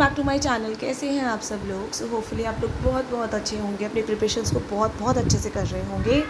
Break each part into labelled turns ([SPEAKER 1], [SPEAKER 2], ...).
[SPEAKER 1] Back to my channel. कैसे हैं आप सब लोग? सो होपफुली आप लोग बहुत अच्छे होंगे, अपने प्रिपरेशंस को बहुत अच्छे से कर रहे होंगे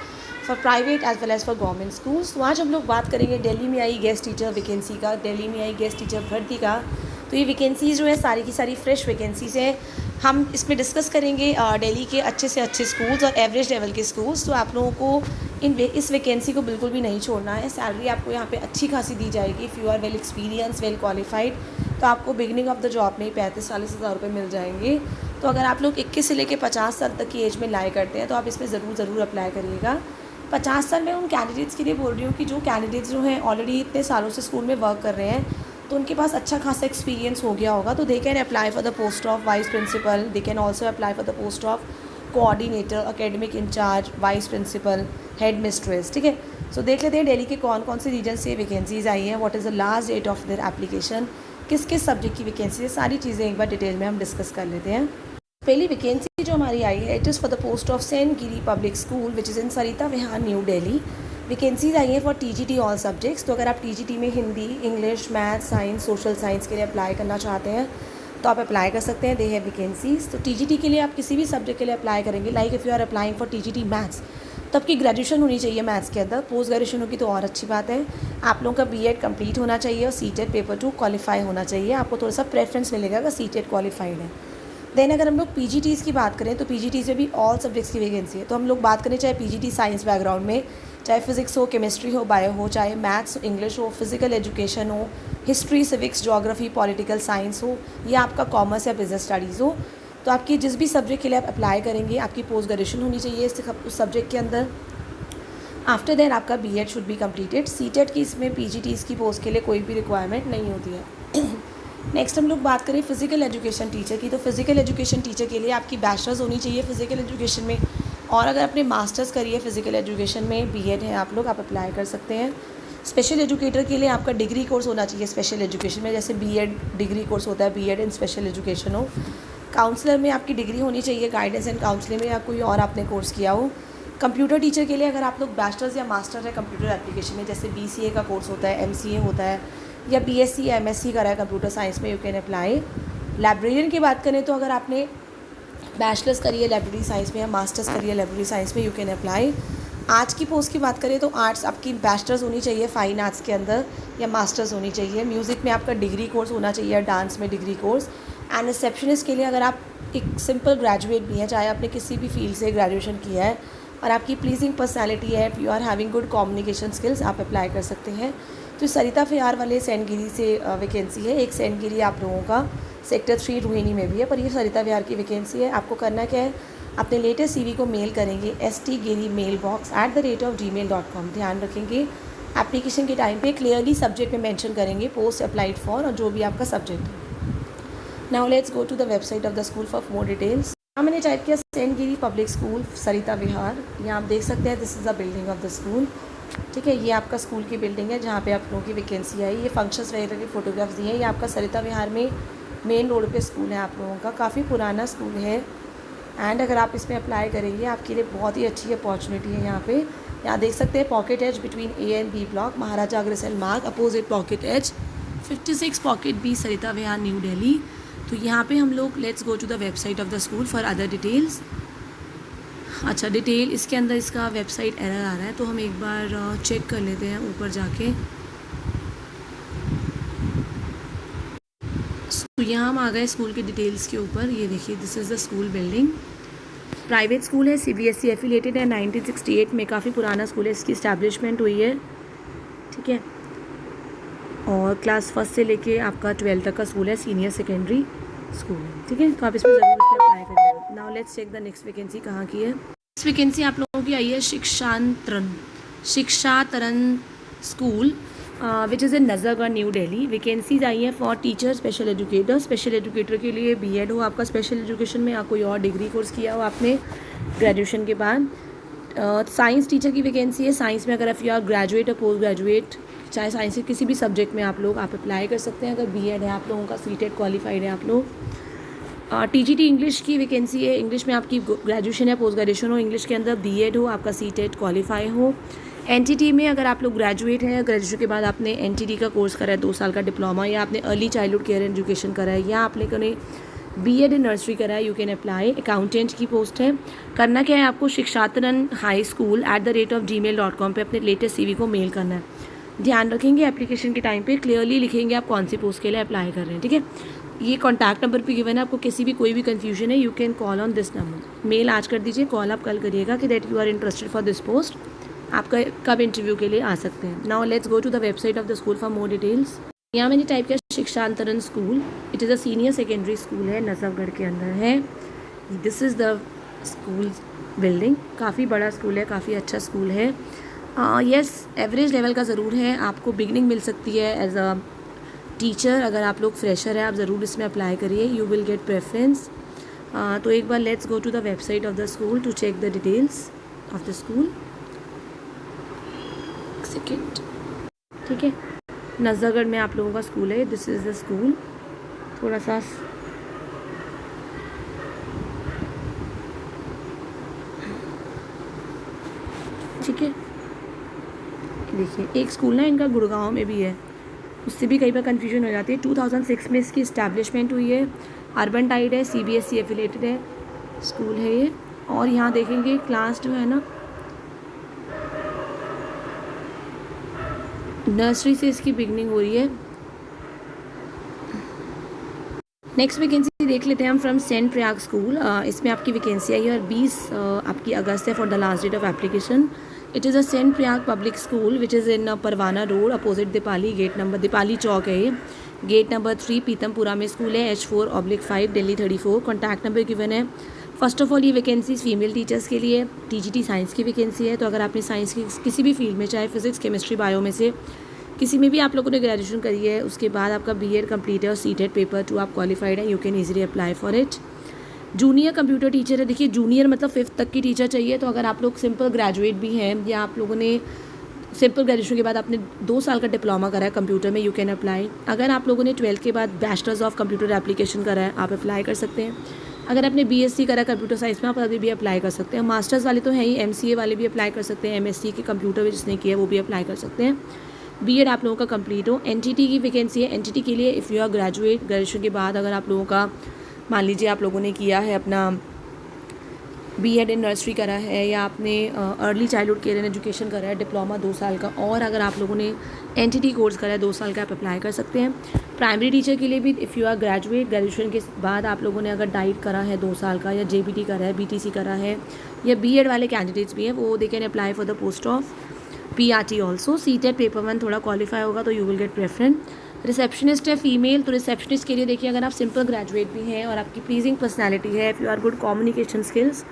[SPEAKER 1] for private as well as for government schools. तो आज हम लोग बात करेंगे दिल्ली में आई गेस्ट टीचर वैकेंसी का, दिल्ली में आई गेस्ट टीचर भर्ती का। तो ये वैकेंसीज़ जो है सारी की सारी फ्रेश वैकेंसीज़ हैं। हम इसमें डिस्कस करेंगे दिल्ली के अच्छे से अच्छे स्कूल्स और एवरेज लेवल के स्कूल्स। तो आप लोगों को इस वैकेंसी को बिल्कुल भी नहीं छोड़ना है। सैलरी आपको यहाँ पे अच्छी खासी दी जाएगी। If you are well experience, well qualified, तो आपको बिगनिंग ऑफ द जॉब में ही 35-40 हज़ार रुपये मिल जाएंगे। तो अगर आप लोग 21 से लेकर 50 साल तक की एज में लाए करते हैं तो आप इसमें ज़रूर अप्लाई करिएगा। 50 साल में उन कैंडिडेट्स के लिए बोल रही हूँ कि जो कैंडिडेट्स जो हैं ऑलरेडी इतने सालों से स्कूल में वर्क कर रहे हैं, तो उनके पास अच्छा खासा एक्सपीरियंस हो गया होगा। तो they can apply for the post of vice principal, they can also apply for the post of coordinator, academic incharge, vice principal, headmistress. ठीक है, सो देख लेते हैं दिल्ली के कौन कौन से रीजन से वैकेंसीज़ आई हैं, what is the last date of their application, किस किस सब्जेक्ट की वैकेंसी है, सारी चीज़ें एक बार डिटेल में हम डिस्कस कर लेते हैं। पहली वैकेंसी जो हमारी आई है, it is for the post of Saint Giri public school which is in Sarita Vihar, new Delhi. Vacancies आई हैं फॉर टीजीटी ऑल सब्जेक्ट्स। तो अगर आप टीजीटी में Hindi, English, math, science, social science के लिए अप्लाई करना चाहते हैं तो आप अप्लाई कर सकते हैं। They have vacancies. तो टीजीटी के लिए आप किसी भी सब्जेक्ट के लिए अप्लाई करेंगे, like if you are applying for TGT maths, तो आपकी ग्रेजुएशन होनी चाहिए मैथ्स के अंदर। पोस्ट ग्रेजुएशन होगी तो और अच्छी बात है। आप लोगों का बीएड कंप्लीट होना चाहिए और सीटेट पेपर 2 क्वालिफाई होना चाहिए। आपको थोड़ा सा प्रेफरेंस मिलेगा अगर सीटेट क्वालिफाइड है। देन अगर हम लोग पीजीटीज़ की बात करें तो पीजीटीज़ में भी ऑल सब्जेक्ट्स की वैकेंसी है। तो हम लोग बात करें चाहे पीजीटी साइंस बैकग्राउंड में, चाहे फिजिक्स हो, केमिस्ट्री हो, बायो हो, चाहे मैथ्स, इंग्लिश हो, फिजिकल एजुकेशन हो, history, civics, geography, political science हो, या आपका कॉमर्स या बिजनेस स्टडीज़ हो, तो आपकी जिस भी सब्जेक्ट के लिए आप अप्लाई करेंगे आपकी पोस्ट ग्रेजुएशन होनी चाहिए उस सब्जेक्ट के अंदर। आफ्टर दैट आपका BEd should be completed. CTET की इसमें पीजीटीज़ की पोस्ट के लिए कोई भी रिक्वायरमेंट नहीं होती है। नेक्स्ट हम लोग बात करें फिजिकल एजुकेशन टीचर की। तो फिजिकल एजुकेशन टीचर के लिए आपकी बैचलर्स होनी चाहिए फिजिकल एजुकेशन में, और अगर आपने मास्टर्स करी है फिजिकल एजुकेशन में, बीएड है आप अप्लाई कर सकते हैं। स्पेशल एजुकेटर के लिए आपका डिग्री कोर्स होना चाहिए स्पेशल एजुकेशन में, जैसे बीएड डिग्री कोर्स होता है, बीएड इन स्पेशल एजुकेशन हो। काउंसलर में आपकी डिग्री होनी चाहिए गाइडेंस एंड काउंसलिंग में, या कोई और आपने कोर्स किया हो। कंप्यूटर टीचर के लिए अगर आप लोग बैचलर्स या मास्टर है कंप्यूटर एप्लीकेशन में, जैसे बीसीए का कोर्स होता है, एमसीए होता है, या बीएससी या एमएससी करा है कंप्यूटर साइंस में, यू कैन अप्लाई। लाइब्रेरियन की बात करें तो अगर आपने बैचलर्स करी है लाइब्रेरी साइंस में या मास्टर्स करी है लाइब्रेरी साइंस में, यू कैन अप्लाई। आर्ट्स की पोस्ट की बात करें तो आर्ट्स आपकी बैचलर्स होनी चाहिए फाइन आर्ट्स के अंदर, या मास्टर्स होनी चाहिए। म्यूज़िक में आपका डिग्री कोर्स होना चाहिए, डांस में डिग्री कोर्स। एंड रिसेप्शनिस्ट के लिए अगर आप एक सिंपल ग्रेजुएट भी हैं, चाहे आपने किसी भी फील्ड से ग्रेजुएशन किया है और आपकी प्लीजिंग पर्सनैलिटी है, you are having good communication skills, आप अप्लाई कर सकते हैं। तो सरिता विहार वाले सेंट गिरी से वैकेंसी है। एक सेंट गिरी आप लोगों का सेक्टर 3 रोहिणी में भी है, पर ये सरिता विहार की वैकेंसी है। आपको करना क्या है, अपने लेटेस्ट सीवी को मेल करेंगे stgiri@gmail.com। ध्यान रखेंगे एप्लीकेशन के टाइम पे क्लियरली सब्जेक्ट में मेंशन करेंगे पोस्ट अप्लाइड फॉर, और जो भी आपका सब्जेक्ट है। Now let's go to the website of the school for more details. मैंने टाइप किया Saint Giri public school Sarita Vihar. यहाँ आप देख सकते हैं this is the building of the school. ठीक है, ये आपका स्कूल की बिल्डिंग है जहाँ पे आप लोगों की वैकेंसी आई। ये फंक्शंस वगैरह की फ़ोटोग्राफ्स दी हैं। ये आपका सरिता विहार में मेन रोड पे स्कूल है आप लोगों का, काफ़ी पुराना स्कूल है। एंड अगर आप इसमें अप्लाई करेंगे आपके लिए बहुत ही अच्छी अपॉर्चुनिटी है यहाँ पे। यहाँ देख सकते हैं pocket H between A and B block, Maharaja Agrasen Marg, opposite pocket H 56 pocket B, Sarita Vihar, new Delhi. तो यहाँ पे हम लोग let's go to the website of the school for other details. अच्छा, डिटेल इसके अंदर इसका वेबसाइट एरर आ रहा है, तो हम एक बार चेक कर लेते हैं ऊपर जाके। तो यहाँ हम आ गए स्कूल के डिटेल्स के ऊपर। ये देखिए this is the school building. Private school है, सीबीएसई एफिलेटेड है, 1968 में, काफ़ी पुराना स्कूल है, इसकी इस्टेब्लिशमेंट हुई है। ठीक है, और क्लास 1 से लेके आपका 12 तक का स्कूल है, सीनियर सेकेंडरी स्कूल है। ठीक है, तो आप इसमें ज़रूर अप्लाई करिएगा। Now let's check the next vacancy कहाँ की है। नेक्स्ट वैकेंसी आप लोगों की आई है Shikshataran school which is in Nazargarh, New Delhi. Vacancies आई हैं for teacher, special educator. Special educator के लिए बीएड हो आपका स्पेशल एजुकेशन में, या कोई और डिग्री कोर्स किया हो आपने ग्रेजुएशन के बाद। साइंस टीचर की वैकेंसी है। साइंस में अगर आप यू आर ग्रेजुएट और पोस्ट ग्रेजुएट, चाहे साइंस के किसी भी सब्जेक्ट में आप अप्लाई कर सकते हैं। अगर बीएड है आप लोगों का, सीटेट क्वालिफाइड है आप लोग। टीजीटी इंग्लिश की वैकेंसी है। इंग्लिश में आपकी ग्रेजुएशन या पोस्ट ग्रेजुएशन हो, इंग्लिश के अंदर बीएड हो, आपका सीटेट क्वालिफाई हो। एनटीटी में अगर आप लोग ग्रेजुएट हैं, ग्रेजुएशन के बाद आपने एनटीटी का कोर्स करा है 2 साल का डिप्लोमा, या आपने early childhood care and education करा है, या आप लोगों ने बीएड इन नर्सरी करा है, यू कैन अप्लाई। अकाउंटेंट की पोस्ट है। करना क्या है आपको, शिक्षातरण हाई स्कूल @gmail.com पे अपने लेटेस्ट सीवी को मेल करना है। ध्यान रखेंगे एप्लीकेशन के टाइम पे क्लियरली लिखेंगे आप कौन सी पोस्ट के लिए अप्लाई कर रहे हैं, ठीक है। ये कॉन्टैक्ट नंबर पे गिवन है, आपको किसी भी कोई भी कन्फ्यूजन है you can call on this number. Mail आज कर दीजिए, कॉल आप कल करिएगा कि that you are interested for this post, आपका कब इंटरव्यू के लिए आ सकते हैं। Now let's go to the website of the school for more details. यहाँ मैंने टाइप किया Shikshantaran school, it is a senior secondary school है, नजफगढ़ के अंदर है। This is the school building, काफ़ी बड़ा स्कूल है, काफ़ी अच्छा स्कूल है। यस, एवरेज लेवल का ज़रूर है, आपको बिगनिंग मिल सकती है एज अ टीचर। अगर आप लोग फ्रेशर हैं आप ज़रूर इसमें अप्लाई करिए, यू विल गेट प्रेफरेंस। तो एक बार let's go to the website of the school to check the details of the school. Second, ठीक है, नजफगढ़ में आप लोगों का स्कूल है। This is the school. थोड़ा सा ठीक है, देखिए एक स्कूल ना इनका गुड़गांव में भी है, उससे भी कई बार कन्फ्यूजन हो जाती है। 2006 में इसकी इस्टेब्लिशमेंट हुई है, अर्बन टाइड है, सीबीएसई एफिलेटेड है स्कूल है ये। और यहाँ देखेंगे क्लास जो है ना, नर्सरी से इसकी बिगनिंग हो रही है। नेक्स्ट वैकेंसी देख लेते हैं हम फ्रॉम सेंट प्रयाग स्कूल। इसमें आपकी वैकेंसी आई है और 20 आपकी अगस्त है for the last date of application. It is a saint Prayag public school which is in Parwana road opposite Deepali gate number, Deepali Chowk है ये, गेट नंबर 3 पीतमपुरा में स्कूल है, H4/5 Delhi 34। Contact number given है। फर्स्ट ऑफ ऑल ये वैकेंसी फीमेल टीचर्स के लिए, TGT science की vacancy है। तो अगर आपने साइंस की किसी भी फील्ड में, चाहे फिजिक्स केमिस्ट्री बायो में से किसी में भी आप लोगों ने ग्रेजुएशन करी है, उसके बाद आपका बीएड कंप्लीट है और सीटेट पेपर 2 आप क्वालिफाइड है, you can easily apply for it. Junior computer teacher है। देखिए जूनियर मतलब 5th तक की टीचर चाहिए। तो अगर आप लोग सिंपल ग्रेजुएट भी हैं या आप लोगों ने सिंपल ग्रेजुएशन के बाद आपने 2 साल का डिप्लोमा करा है कंप्यूटर में, यू कैन अप्लाई। अगर आप लोगों ने 12th के बाद बैचलर्स ऑफ कंप्यूटर एप्लीकेशन करा है, आप अप्लाई कर सकते हैं। अगर आपने बीएससी करा कंप्यूटर साइंस में, आप अभी भी अप्लाई कर सकते हैं। मास्टर्स वाले तो हैं ही, एमसीए वाले भी अप्लाई कर सकते हैं, एमएससी के कंप्यूटर में जिसने किया है वो भी अप्लाई कर सकते हैं। बीएड आप लोगों का कंप्लीट हो। एनटीटी की वैकेंसी है। एनटीटी के लिए if you are graduate, graduation के बाद अगर आप लोगों का मान लीजिए आप लोगों ने किया है अपना बीएड इन नर्सरी करा है, या आपने early childhood care and education करा है डिप्लोमा 2 साल का, और अगर आप लोगों ने एनटीटी कोर्स करा है 2 साल का, आप अप्लाई कर सकते हैं। प्राइमरी टीचर के लिए भी if you are graduate, graduation के बाद आप लोगों ने अगर डाइट करा है 2 साल का, या जेबीटी करा है, बीटीसी करा है, या बीएड वाले कैंडिडेट्स भी हैं, वो दे can apply for the post of PRT also. CTET paper 1 थोड़ा क्वालिफाई होगा तो you will get preference. Receptionist है फीमेल, तो रिसेप्शनिस्ट के लिए देखिए अगर आप सिंपल ग्रेजुएट भी हैं और आपकी प्लीजिंग पर्सनैलिटी है, if you are good communication skills,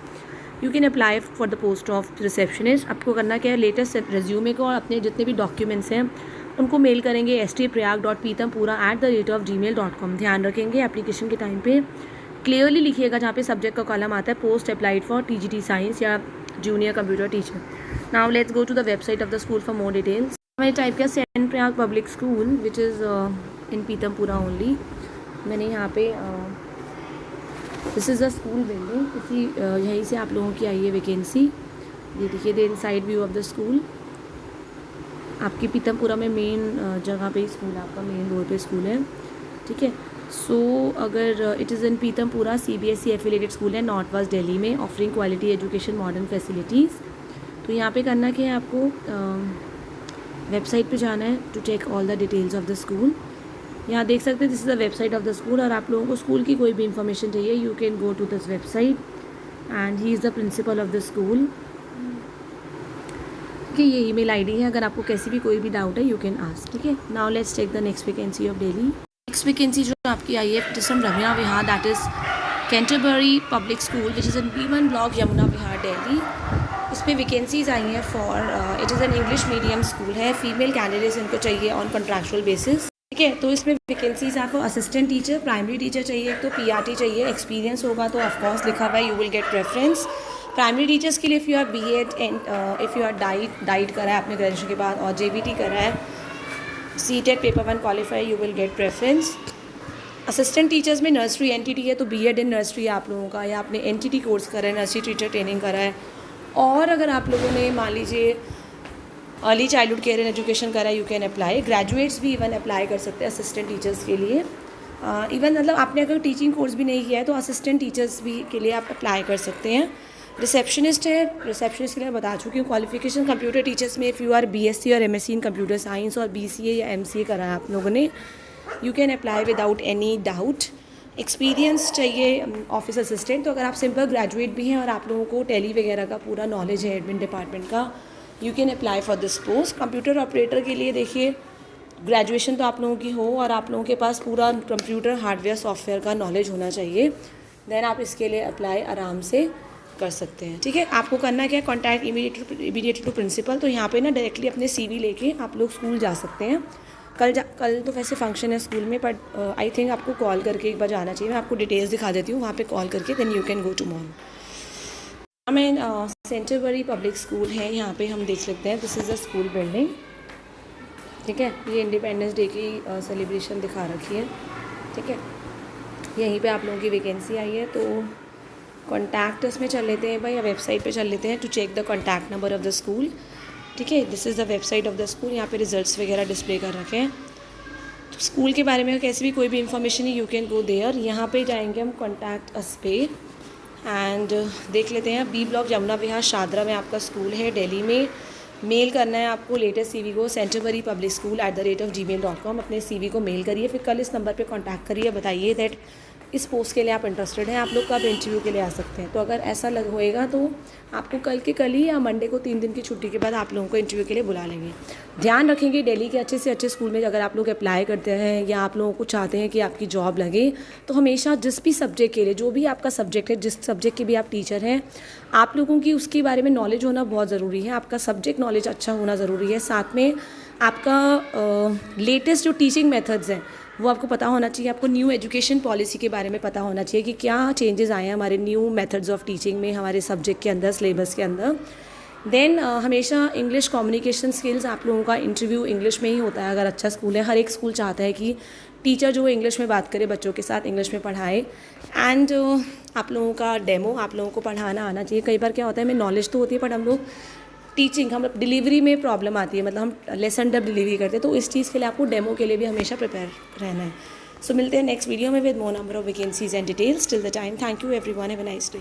[SPEAKER 1] you can apply for the post of receptionist. आपको करना क्या है, लेटेस्ट रेज्यूमे को और अपने जितने भी डॉक्यूमेंट्स हैं उनको मेल करेंगे stprayag.peetampura@gmail.com। ध्यान रखेंगे एप्लीकेशन के टाइम पे क्लियरली लिखिएगा जहाँ पे सब्जेक्ट का कॉलम आता है post applied for TGT science या junior computer teacher. Now let's go to the website of the school for more details. मैंने टाइप किया saint Prayag public school which is in Pitampura only. मैंने यहाँ पे this is the school building, इसी यहीं से आप लोगों की आई है वैकेंसी। ये देखिए the inside view of the school. आपकी पीतमपुरा में मेन जगह पे स्कूल, आपका मेन रोड पे स्कूल है, ठीक है। सो अगर it is in Pitampura, CBSE affiliated school है, नॉर्थ वेस्ट दिल्ली में, offering quality education, modern facilities. तो यहाँ पे करना क्या है, आपको वेबसाइट पे जाना है to check all the details of the school. यहाँ देख सकते हैं this is the website of the school. और आप लोगों को स्कूल की कोई भी इंफॉर्मेशन चाहिए, you can go to this website and he is the principal of the school. कि ये ईमेल आईडी है, अगर आपको कैसी भी कोई भी डाउट है यू कैन आस्क, ठीक है। Now let's take the next vacancy of Delhi. Next vacancy जो आपकी आई है it is from Ramya Vihar, that is Canterbury public school which is in B1 block Yamuna Vihar Delhi. इसमें वैकेंसीज आई हैं for it is an English medium school है, फीमेल कैंडिडेट्स इनको चाहिए ऑन कॉन्ट्रैक्चुअल बेसिस, ठीक है। तो इसमें वैकेंसीज आपको असिस्टेंट टीचर, प्राइमरी टीचर चाहिए, एक तो पीआरटी चाहिए, एक्सपीरियंस होगा तो ऑफकोर्स लिखा हुआ है you will get preference. Primary teachers के लिए if you are BEd and if you are DIET करा है आपने ग्रेजुएशन के बाद, और जेबीटी करा है, CTET paper 1 qualify, you will get preference. Assistant teachers में नर्सरी एनटीटी है तो बीएड इन नर्सरी आप लोगों का, या आपने एनटीटी कोर्स करा है, नर्सरी टीचर ट्रेनिंग करा है। और अगर आप लोगों ने मान लीजिए early childhood care and education करा, यू कैन अप्लाई। ग्रेजुएट्स भी इवन अप्लाई कर सकते हैं असिस्टेंट टीचर्स के लिए। इवन मतलब आपने अगर टीचिंग कोर्स भी नहीं किया है तो असिस्टेंट टीचर्स भी के लिए आप अप्लाई कर सकते हैं। रिसेप्शनिस्ट है, रिसेप्शनिस्ट के लिए बता चुकी हूँ। क्वालिफिकेशन कंप्यूटर टीचर्स में इफ़ यू आर BSc और MSc इन कंप्यूटर साइंस और BCA या MCA करा है आप लोगों ने, you can apply without any doubt. Experience चाहिए ऑफिस असिस्टेंट, तो अगर आप सिंपल ग्रेजुएट भी हैं और आप लोगों को टैली वगैरह का पूरा नॉलेज है एडमिन डिपार्टमेंट का, you can apply for this post. Computer operator के लिए देखिए ग्रेजुएशन तो आप लोगों की हो और आप लोगों के पास पूरा कंप्यूटर हार्डवेयर सॉफ्टवेयर का नॉलेज होना चाहिए, देन आप इसके लिए अप्लाई आराम से कर सकते हैं। ठीक है, आपको करना क्या है, कॉन्टैक्ट इमीडिएटली टू प्रिंसिपल। तो यहाँ पे ना डायरेक्टली अपने CV लेके आप लोग स्कूल जा सकते हैं। कल तो वैसे फंक्शन है स्कूल में, बट आई थिंक आपको कॉल करके एक बार जाना चाहिए। मैं आपको डिटेल्स दिखा देती हूँ, वहाँ पे कॉल करके then you can go to mall. हमें सेंटरबरी पब्लिक स्कूल है, यहाँ पे हम देख सकते हैं। This is a school building. ठीक है, ये इंडिपेंडेंस डे की सेलिब्रेशन दिखा रखी है। ठीक है, यहीं पे आप लोगों की वैकेंसी आई है, तो कॉन्टैक्ट उसमें चल लेते हैं भाई, या वेबसाइट पे चल लेते हैं to check the contact number of the school. ठीक है, this is the website of the school. यहाँ पे रिजल्ट्स वगैरह डिस्प्ले कर रखे हैं। तो स्कूल के बारे में कैसे भी कोई भी इन्फॉर्मेशन है, यू कैन गो देयर। यहाँ पे जाएंगे हम कॉन्टैक्ट अस पे एंड देख लेते हैं। B ब्लॉक यमुना विहार शादरा में आपका स्कूल है, दिल्ली में। मेल करना है आपको लेटेस्ट CV को centerburypublicschool@gmail.com। अपने CV को मेल करिए, फिर कल इस नंबर पे कांटेक्ट करिए, बताइए दैट इस पोस्ट के लिए आप इंटरेस्टेड हैं, आप लोग कब इंटरव्यू के लिए आ सकते हैं। तो अगर ऐसा होएगा तो आपको कल के कल ही या मंडे को 3 दिन की छुट्टी के बाद आप लोगों को इंटरव्यू के लिए बुला लेंगे। ध्यान रखेंगे दिल्ली के अच्छे से अच्छे स्कूल में अगर आप लोग अप्लाई करते हैं या आप लोगों को चाहते हैं कि आपकी जॉब लगे, तो हमेशा जिस भी सब्जेक्ट के लिए, जो भी आपका सब्जेक्ट है, जिस सब्जेक्ट के भी आप टीचर हैं, आप लोगों की उसके बारे में नॉलेज होना बहुत ज़रूरी है। आपका सब्जेक्ट नॉलेज अच्छा होना ज़रूरी है। साथ में आपका लेटेस्ट जो टीचिंग मेथड्स हैं वो आपको पता होना चाहिए। आपको न्यू एजुकेशन पॉलिसी के बारे में पता होना चाहिए कि क्या चेंजेस आए हैं हमारे न्यू मेथड्स ऑफ टीचिंग में, हमारे सब्जेक्ट के अंदर, सिलेबस के अंदर। देन हमेशा इंग्लिश कम्युनिकेशन स्किल्स, आप लोगों का इंटरव्यू इंग्लिश में ही होता है अगर अच्छा स्कूल है। हर एक स्कूल चाहता है कि टीचर जो इंग्लिश में बात करे बच्चों के साथ, इंग्लिश में पढ़ाए। एंड आप लोगों का डेमो, आप लोगों को पढ़ाना आना चाहिए। कई बार क्या होता है, हमें नॉलेज तो होती है, बट हम लोग टीचिंग, हम डिलीवरी में प्रॉब्लम आती है, मतलब हम लेसन जब डिलीवरी करते हैं, तो इस चीज़ के लिए आपको डेमो के लिए भी हमेशा प्रिपेयर रहना है। सो मिलते हैं नेक्स्ट वीडियो में with more number of vacancies and details. Till the time, thank you everyone, have a nice day.